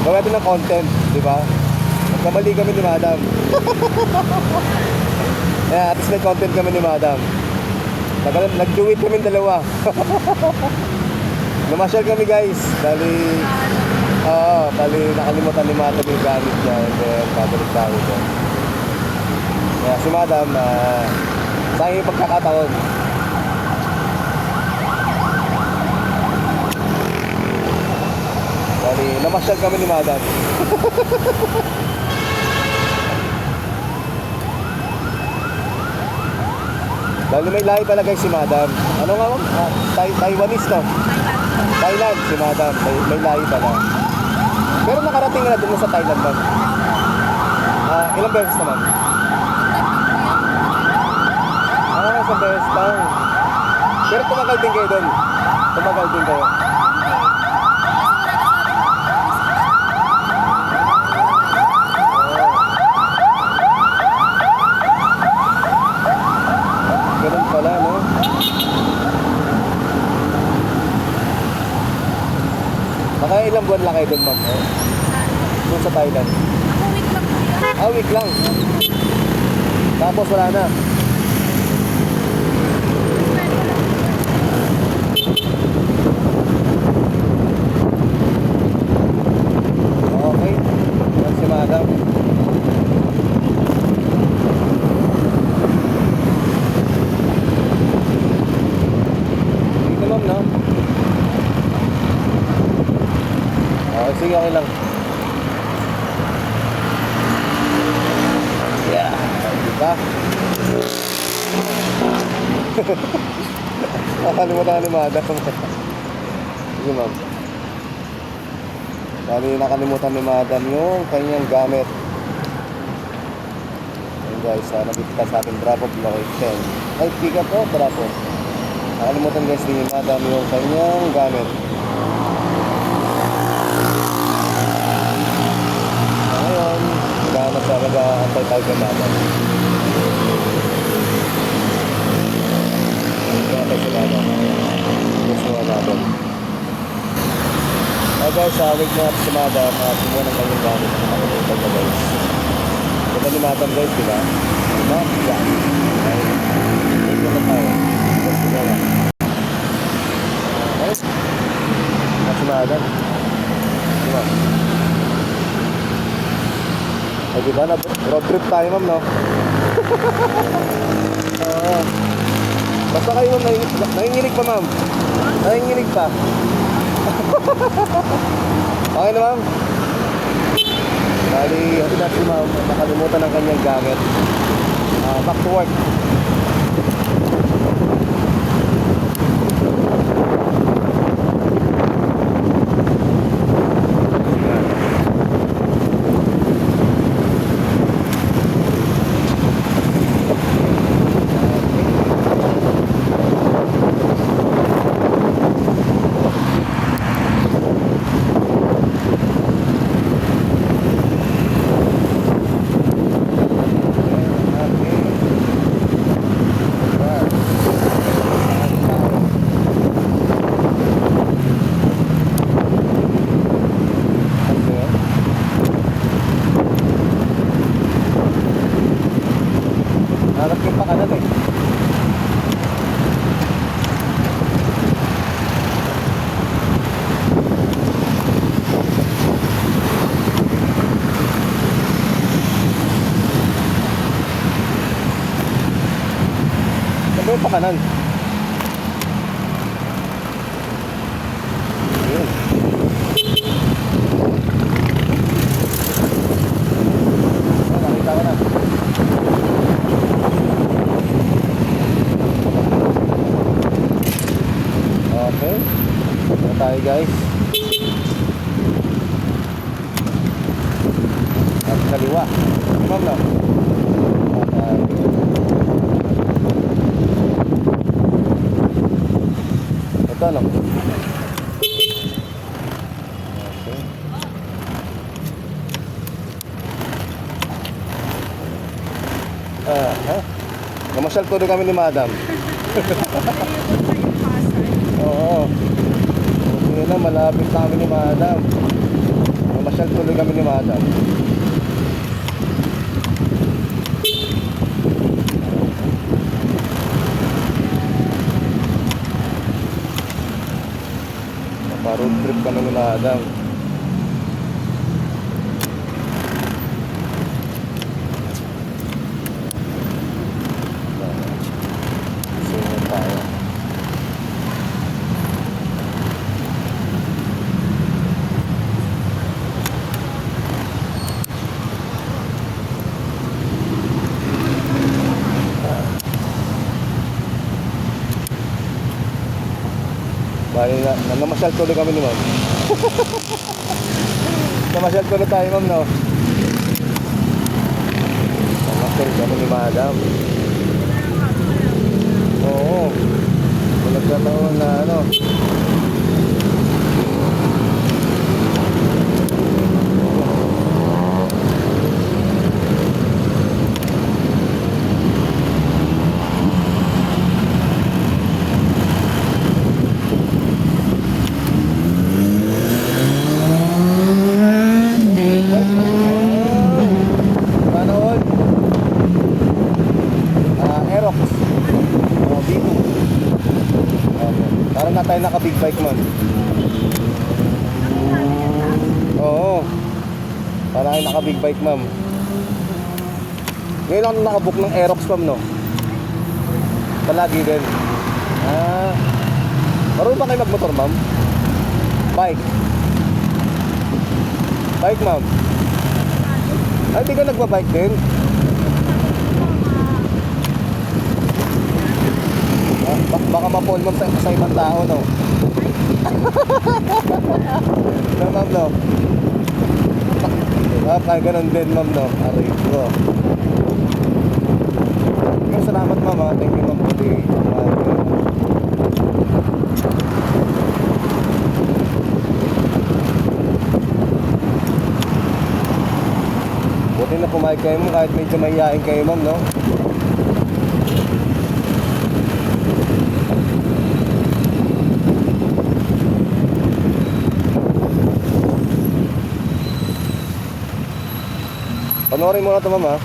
Gawa natin ng content, di ba? Nagkamali kami ni Madam. Kaya at least may content kami ni Madam. Nag-do it kami dalawa. Namasyal kami guys. Bali nakalimutan ni Madam yung gamit niya. And then babalik tayo dyan. Kaya si Madam, sayang yung pagkakataon. Bali, namasyal kami ni Madam. Bali may lahi pala guys si Madam. Ano nga ma'am? Taiwanese no? Thailand si Madam. May lahi pala. Pero nakarating na dun sa Thailand ma'am. Ilang beses naman? Sa beses lang. Pero tumagal din kayo dun. Tumagal din kayo. Ganun pala, no? Baka ilang buwan lang kayo dun, ma'am? Doon sa Thailand? Week lang. Week lang. Tapos wala na. Okay. Yan si Madam. Dito ma'am, no? Okay, sige, okay lang. Yeah. Diba? Nakalimutan ni Madam. Sige ma'am. Bali nakalimutan ni Madam yung kanyang gamit. Ayun guys, nabibigay sa ating drop off location. Ay, pick up po, drop off. Nakalimutan guys ni Madam yung kanyang gamit. Ngayon, kailangan sa mag-antay tayo kay Madam. Antay si Madam. Gusto nga Madam. Guys, wait na si Madam at kumuha ng kanyang gamit na nakalimutan na guys. Ito ni Madam guys, diba? Diba? Yan. Ito na tayo. Gusto na lang. Okay? Si Madam. Diba? Ay diba na road trip tayo ma'am, no? Basta kayo ma'am, nanginginig pa ma'am. Nanginginig pa. Okay na ma'am. Bali, hindi na si ma'am nakalimutan ng kanyang gamit. Back to work. Harap yung pakanan eh. Saan ba yung pakanan? Yun. Nakita ko na. Okay. Ito tayo guys. At kaliwa. Ma'am na. Ito ano? Okay. Namasyal ko rin kami ni Madam. Oo. Okay na, malapit sa amin ni Madam. Namasyal Namasyal tuloy kami ni Madam. Pa-road trip kami ni Madam. Singo tayo. Bali na, namasyal tuloy kami ni Ma'am. Namasyal tuloy tayo, Ma'am, no? Namasyal kami ni Madam. Oo. Nagkataon na ano. Panood. Aerox. B2. Okay. Parang na tayo naka-big bike, man. Oo. Parang tayo naka-big bike, ma'am. Ngayon lang nakabook ng Aerox, ma'am, no? Palagi din. Marunong ba kayo magmotor, ma'am? Bike. Bike, ma'am. Ay, di ka nagbabike din? Baka ma-fall, ma'am, sa ibang tao, no? No, ma'am, no? Kaya ganun din, ma'am, no? Aray ko. Salamat, ma'am, ha? Thank you, ma'am, for the buti na pumayag kayo, ma'am, kahit medyo mahihain kayo, ma'am, no? Panoorin mo na ito, ma'am, ha?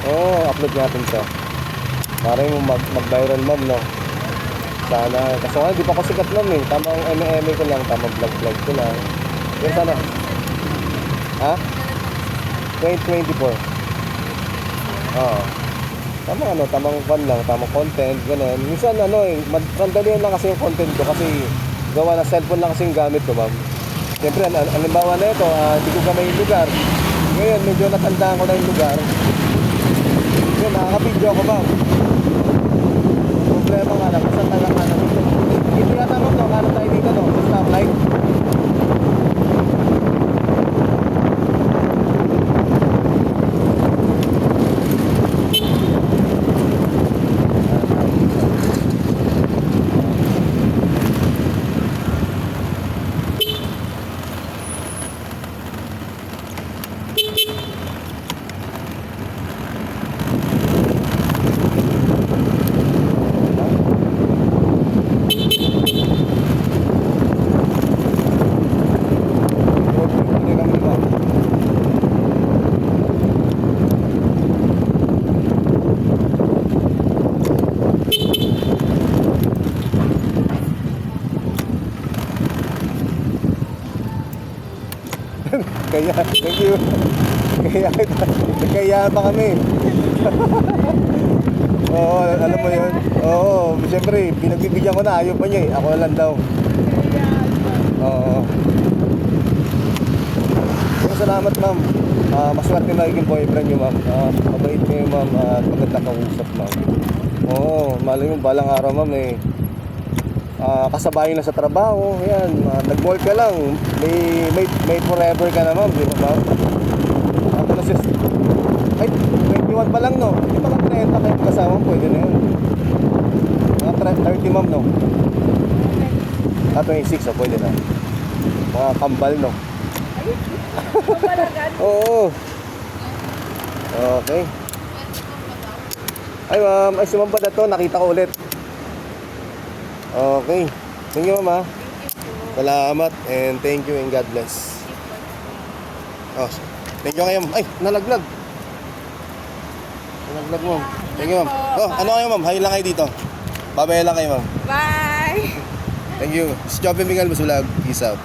Oo, upload natin siya. Para yung mag-viral, ma'am, no? Sana. Kasi nga, di pa ako sikat, ma'am, eh. Tamang eme-eme ko lang, tamang vlog-vlog ko lang. Yan sana. Ha? 2024. Oo. Tamang ano, tamang fun lang, tamang content, gano'n. Minsan ano eh, sandalian lang kasi yung content ko kasi gawa na cellphone lang kasi yung gamit ko, ma'am. Siyempre, halimbawa na ito, hindi ko gamay yung lugar. Ngayon, medyo natandaan ko na yung lugar. Yun, nakaka-video ako, ma'am. Problema nga lang, saan tayo kanan dito? Hindi yata, ma'am, no? Kanan tayo dito, no? Sa stoplight. Kaya, thank you. Kaya pa kami. Oo, alam mo yun. Oo, siyempre, pinagbibigyan ko na, ayaw pa niya eh. Ako lang daw. Oo. So, salamat, ma'am. Maswerte na naging boyfriend niyo, ma'am. Mabait kayo, ma'am. At maganda kausap, ma'am. Oo, malay mo, balang araw, ma'am eh. Kasabayan na sa trabaho, yan, nag-mall ka lang, may forever ka na, ma'am, di ba, ma'am? Ako na sis, ay, 21 pa lang, no? Di ba ka 30 kayo kasama, pwede na yun. Mga 30, ma'am, no? 26, oh, pwede na. Mga kambal, no? Oo. Okay. Ay, ma'am, ay sumamba na to, nakita ko ulit. Okay. Thank you, mama. Salamat and thank you and God bless. Oh, thank you kayo. Ay, nalaglag. Nalaglag mo. Thank you, ma'am. Oh, ano kayo, ma'am? Hay lang kayo dito. Babaya lang kayo, ma'am. Bye! Thank you. Si Joby Miguel Masulag. Peace out.